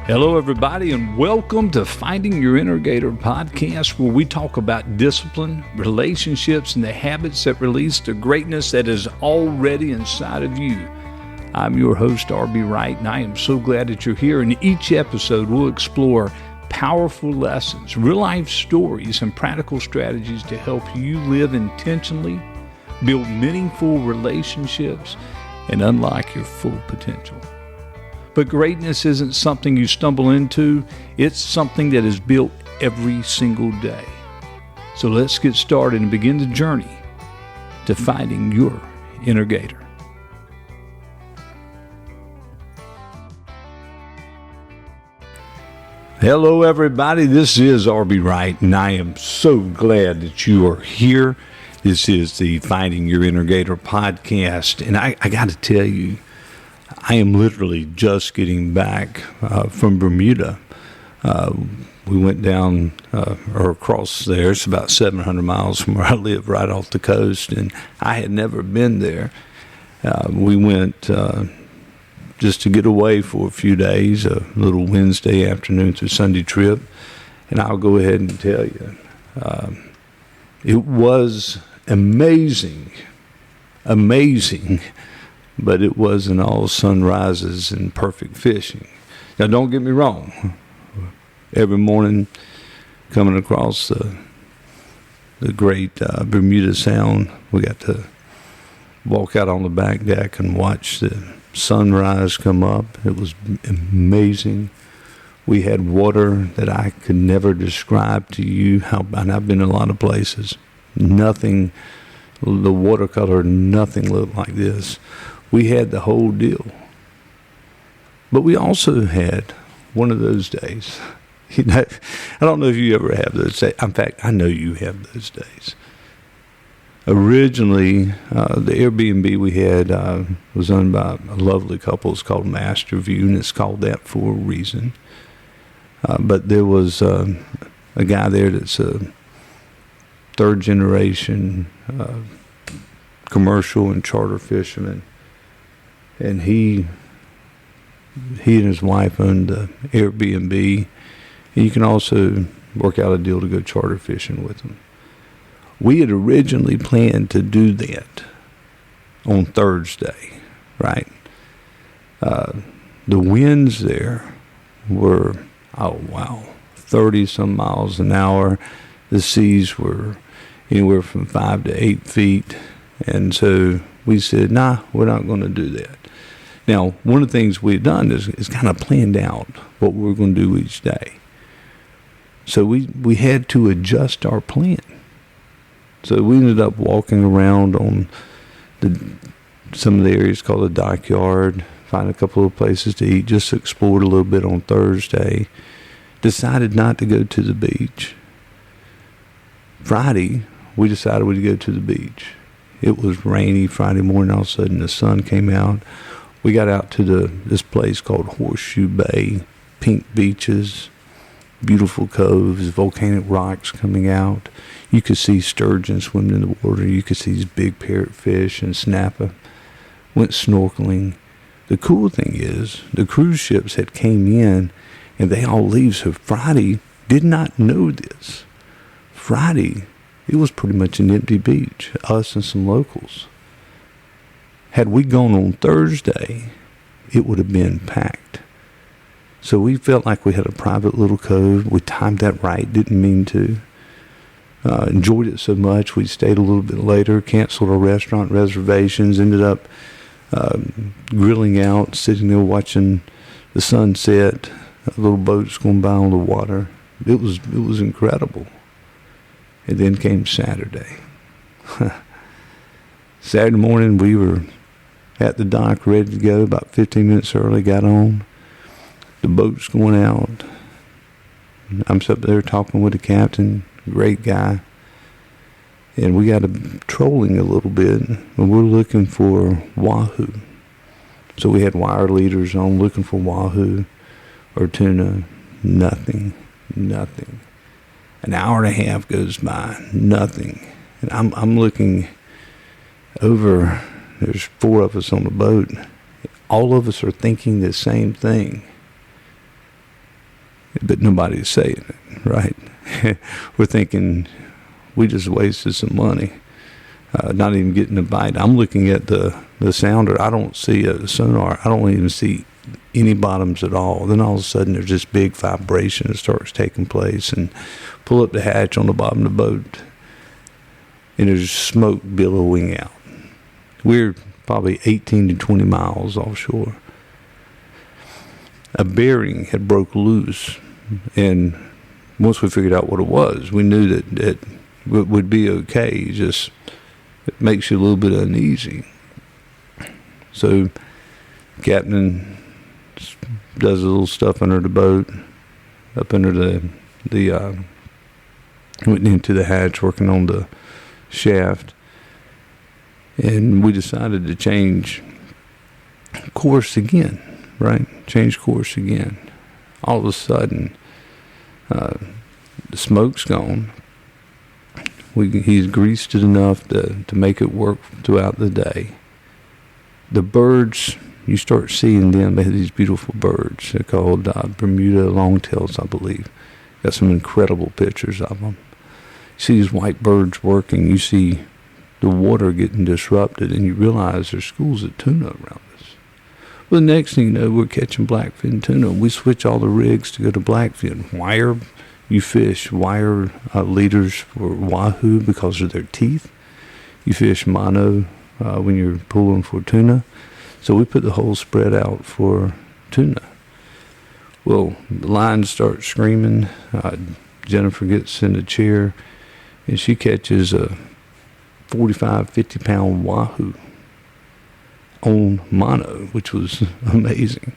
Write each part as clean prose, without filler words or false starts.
Hello, everybody, and welcome to Finding Your Innergator podcast, where we talk about discipline, relationships, and the habits that release the greatness that is already inside of you. I'm your host, Wright, and I am so glad that you're here. In each episode, we'll explore powerful lessons, real-life stories, and practical strategies to help you live intentionally, build meaningful relationships, and unlock your full potential. But greatness isn't something you stumble into. It's something that is built every single day. So let's get started and begin the journey to finding your innergator. Hello, everybody. This is Wright, and I am so glad that you are here. This is the Finding Your Innergator podcast, and I got to tell you, I am literally just getting back from Bermuda. We went down or across there. It's about 700 miles from where I live, right off the coast, and I had never been there. We went just to get away for a few days, a little Wednesday afternoon through Sunday trip, and I'll go ahead and tell you, it was amazing, but it wasn't all sunrises and perfect fishing. Now, don't get me wrong. Every morning, coming across the great Bermuda Sound, we got to walk out on the back deck and watch the sunrise come up. It was amazing. We had water that I could never describe to you. And I've been in a lot of places. Nothing, the watercolor, nothing looked like this. We had the whole deal. But we also had one of those days. You know, I don't know if you ever have those days. In fact, I know you have those days. Originally, the Airbnb we had was owned by a lovely couple. It's called Master View, and it's called that for a reason. But there was a guy there that's a third generation commercial and charter fisherman. And he and his wife owned the Airbnb. And you can also work out a deal to go charter fishing with them. We had originally planned to do that on Thursday, right? The winds there were, 30-some miles an hour. The seas were anywhere from 5 to 8 feet. And so we said, nah, we're not going to do that. Now, one of the things we've done is kind of planned out what we're going to do each day. So we had to adjust our plan. So we ended up walking around on some of the areas called the dockyard, find a couple of places to eat, just explored a little bit on Thursday. Decided not to go to the beach. Friday, we decided we'd go to the beach. It was rainy Friday morning. All of a sudden, the sun came out. We got out to this place called Horseshoe Bay, pink beaches, beautiful coves, volcanic rocks coming out. You could see sturgeon swimming in the water. You could see these big parrotfish and snapper. Went snorkeling. The cool thing is, the cruise ships had came in, and they all leave. So Friday, did not know this. Friday, it was pretty much an empty beach, us and some locals. Had we gone on Thursday, it would have been packed. So we felt like we had a private little cove. We timed that right, didn't mean to. Enjoyed it so much, we stayed a little bit later, canceled our restaurant reservations, ended up grilling out, sitting there watching the sunset, little boats going by on the water. It was incredible. And then came Saturday. Saturday morning, we were at the dock, ready to go. About 15 minutes early, got on. The boat's going out. I'm up there talking with the captain, great guy. And we got trolling a little bit, and we're looking for wahoo. So we had wire leaders on looking for wahoo or tuna. Nothing. An hour and a half goes by, nothing. And I'm looking over, there's 4 of us on the boat. All of us are thinking the same thing. but nobody's saying it, right? We're thinking we just wasted some money, not even getting a bite. I'm looking at the sounder. I don't see a sonar. I don't even see any bottoms at all. Then all of a sudden there's this big vibration that starts taking place, and pull up the hatch on the bottom of the boat, and there's smoke billowing out. We're probably 18 to 20 miles offshore. A bearing had broke loose, and once we figured out what it was, we knew that it would be okay. Just it makes you a little bit uneasy. So captain does a little stuff under the boat, up under the went into the hatch, working on the shaft, and we decided to change course again, right? Change course again. All of a sudden, the smoke's gone. He's greased it enough to make it work throughout the day. The birds, you start seeing them. They have these beautiful birds. They're called Bermuda longtails, I believe. Got some incredible pictures of them. You see these white birds working. You see the water getting disrupted, and you realize there's schools of tuna around us. Well, the next thing you know, we're catching blackfin tuna. We switch all the rigs to go to blackfin. Why are you fish wire leaders for wahoo? Because of their teeth. You fish mono when you're pulling for tuna. So we put the whole spread out for tuna. Well, the line starts screaming. Jennifer gets in the chair, and she catches a 45, 50-pound wahoo on mono, which was amazing.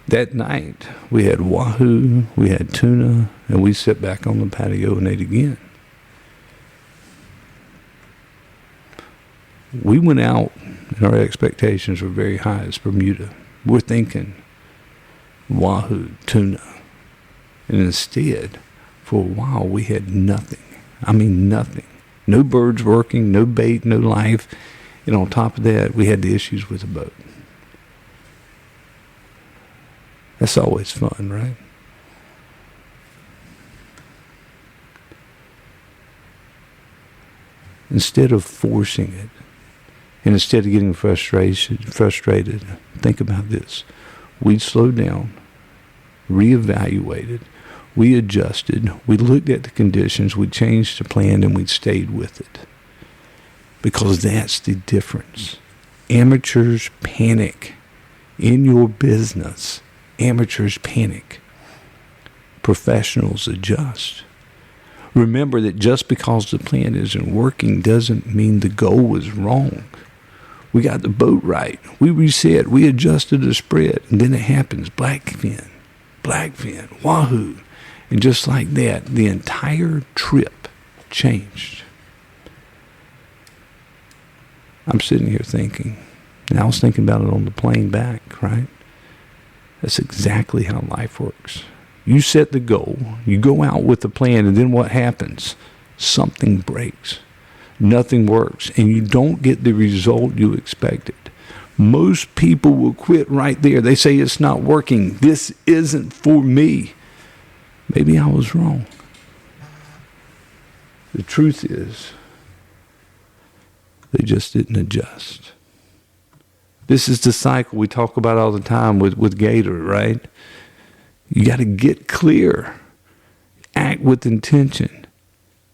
That night, we had wahoo, we had tuna, and we sat back on the patio and ate again. We went out, and our expectations were very high as Bermuda. We're thinking wahoo, tuna. And instead, for a while, we had nothing. I mean, nothing. No birds working, no bait, no life. And on top of that, we had the issues with the boat. That's always fun, right? Instead of forcing it, and instead of getting frustrated, think about this. We slowed down, reevaluated, we adjusted, we looked at the conditions, we changed the plan, and we stayed with it. Because that's the difference. Amateurs panic. In your business, amateurs panic. Professionals adjust. Remember that just because the plan isn't working doesn't mean the goal was wrong. We got the boat right. We reset. We adjusted the spread. And then it happens. Blackfin, wahoo. And just like that, the entire trip changed. I'm sitting here thinking, and I was thinking about it on the plane back, right? That's exactly how life works. You set the goal, you go out with the plan, and then what happens? Something breaks. Nothing works, and you don't get the result you expected. Most people will quit right there. They say it's not working. This isn't for me. Maybe I was wrong. The truth is, they just didn't adjust. This is the cycle we talk about all the time with Gator, right? You got to get clear, act with intention,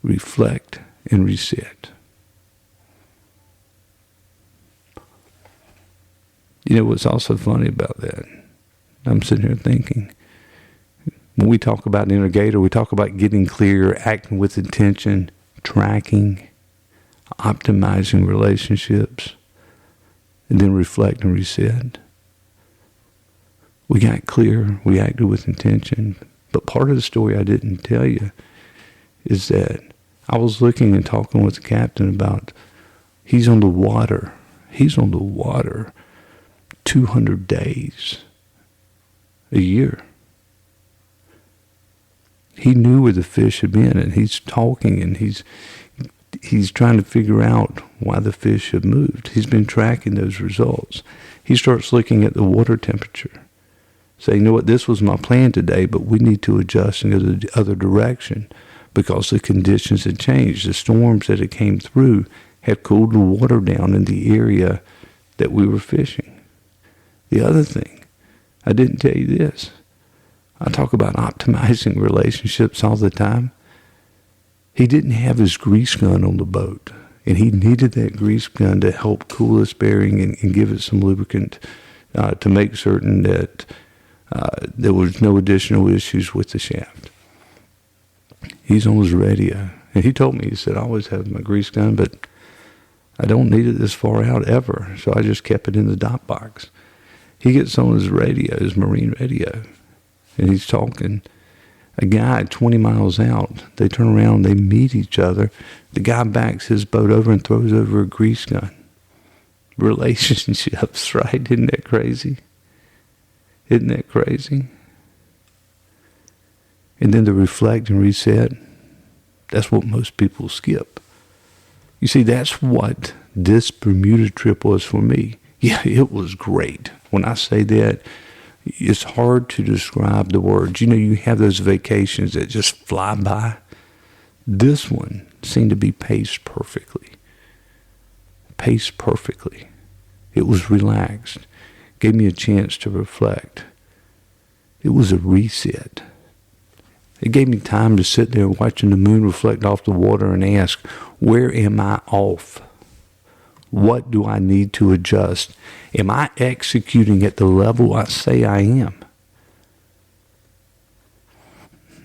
reflect, and reset. You know what's also funny about that? I'm sitting here thinking, when we talk about the Innergator, we talk about getting clear, acting with intention, tracking, optimizing relationships, and then reflect and reset. We got clear, we acted with intention. But part of the story I didn't tell you is that I was looking and talking with the captain about he's on the water 200 days a year. He knew where the fish had been, and he's talking, and he's trying to figure out why the fish have moved. He's been tracking those results. He starts looking at the water temperature. Say, you know what, this was my plan today, but we need to adjust and go the other direction because the conditions had changed. The storms that had came through had cooled the water down in the area that we were fishing. The other thing, I didn't tell you this. I talk about optimizing relationships all the time. He didn't have his grease gun on the boat, and he needed that grease gun to help cool his bearing and give it some lubricant to make certain that there was no additional issues with the shaft. He's on his radio, and he told me, he said, I always have my grease gun, but I don't need it this far out ever, so I just kept it in the dock box. He gets on his radio, his marine radio, and he's talking. A guy 20 miles out, they turn around, they meet each other. The guy backs his boat over and throws over a grease gun. Relationships, right? Isn't that crazy? Isn't that crazy? And then to reflect and reset, that's what most people skip. You see, that's what this Bermuda trip was for me. Yeah, it was great. When I say that, it's hard to describe the words. You know, you have those vacations that just fly by. This one seemed to be paced perfectly. Paced perfectly. It was relaxed. Gave me a chance to reflect. It was a reset. It gave me time to sit there watching the moon reflect off the water and ask, where am I off? What do I need to adjust? Am I executing at the level I say I am?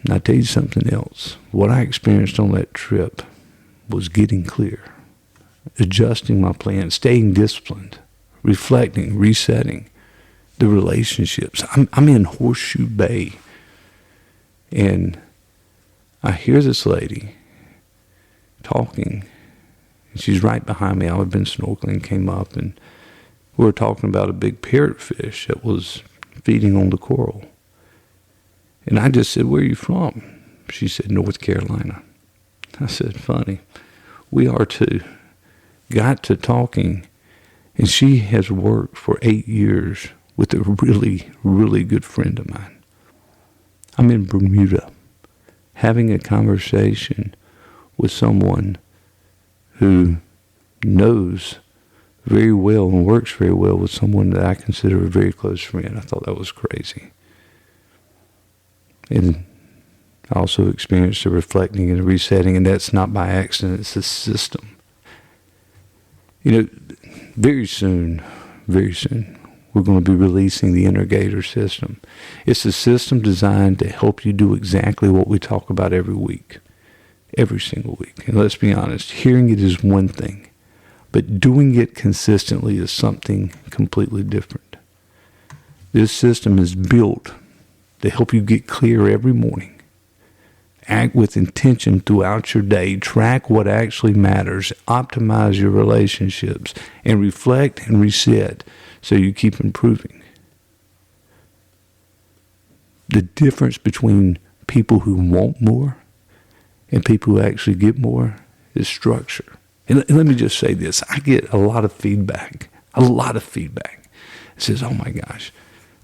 And I'll tell you something else. What I experienced on that trip was getting clear, adjusting my plan, staying disciplined, reflecting, resetting the relationships. I'm in Horseshoe Bay, and I hear this lady talking. She's right behind me. I had been snorkeling, came up, and we were talking about a big parrotfish that was feeding on the coral. And I just said, where are you from? She said, North Carolina. I said, funny. We are too. Got to talking, and she has worked for 8 years with a really, really good friend of mine. I'm in Bermuda having a conversation with someone who knows very well and works very well with someone that I consider a very close friend. I thought that was crazy. And I also experienced a reflecting and a resetting, and that's not by accident. It's a system. You know, very soon, we're going to be releasing the Innergator system. It's a system designed to help you do exactly what we talk about every week. Every single week. And let's be honest, hearing it is one thing, but doing it consistently is something completely different. This system is built to help you get clear every morning, act with intention throughout your day, track what actually matters, optimize your relationships, and reflect and reset so you keep improving. The difference between people who want more and people who actually get more is structure. And let me just say this. I get a lot of feedback. It says, oh my gosh,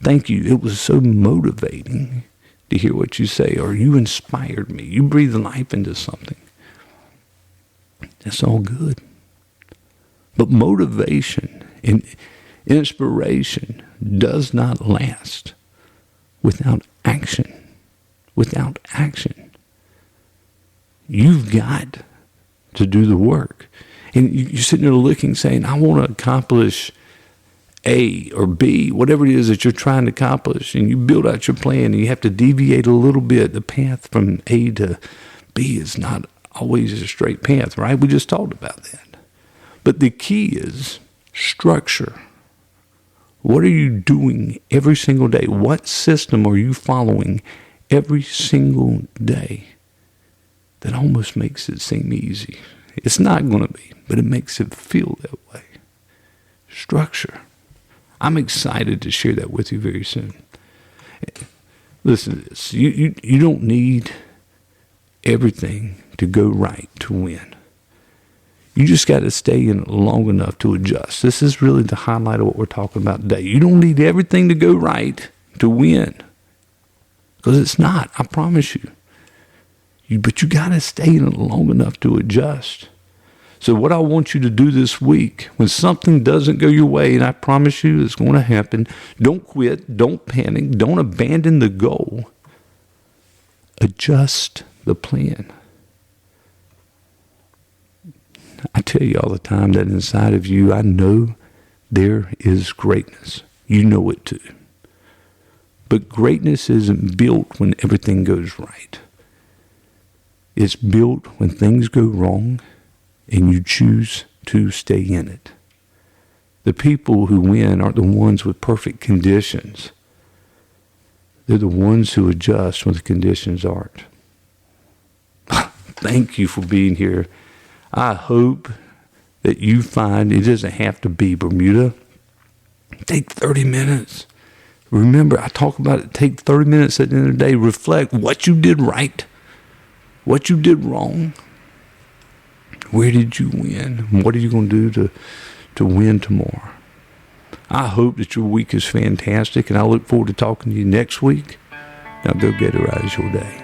thank you. It was so motivating to hear what you say, or you inspired me. You breathed life into something. That's all good. But motivation and inspiration does not last without action. Without action. You've got to do the work. And you're sitting there looking, saying, I want to accomplish A or B, whatever it is that you're trying to accomplish. And you build out your plan, and you have to deviate a little bit. The path from A to B is not always a straight path, right? We just talked about that. But the key is structure. What are you doing every single day? What system are you following every single day? That almost makes it seem easy. It's not going to be, but it makes it feel that way. Structure. I'm excited to share that with you very soon. Listen to this. You don't need everything to go right to win. You just got to stay in it long enough to adjust. This is really the highlight of what we're talking about today. You don't need everything to go right. to win. Because it's not, I promise you. But you got to stay in it long enough to adjust. So what I want you to do this week, when something doesn't go your way, and I promise you it's going to happen, don't quit, don't panic, don't abandon the goal. Adjust the plan. I tell you all the time that inside of you, I know there is greatness. You know it too. But greatness isn't built when everything goes right. It's built when things go wrong and you choose to stay in it. The people who win aren't the ones with perfect conditions. They're the ones who adjust when the conditions aren't. Thank you for being here. I hope that you find it doesn't have to be Bermuda. Take 30 minutes. Remember, I talk about it. Take 30 minutes at the end of the day. Reflect what you did right, what you did wrong. Where did you win? What are you going to do to win tomorrow? I hope that your week is fantastic, and I look forward to talking to you next week. Now go Gatorize your day.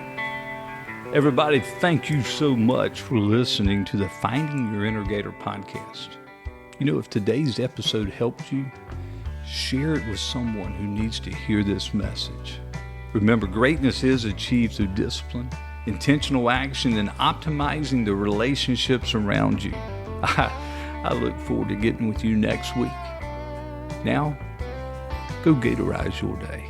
Everybody, thank you so much for listening to the Finding Your Innergator podcast. You know, if today's episode helped you, share it with someone who needs to hear this message. Remember, greatness is achieved through discipline, intentional action, and optimizing the relationships around you. I look forward to getting with you next week. Now, go Gatorize your day.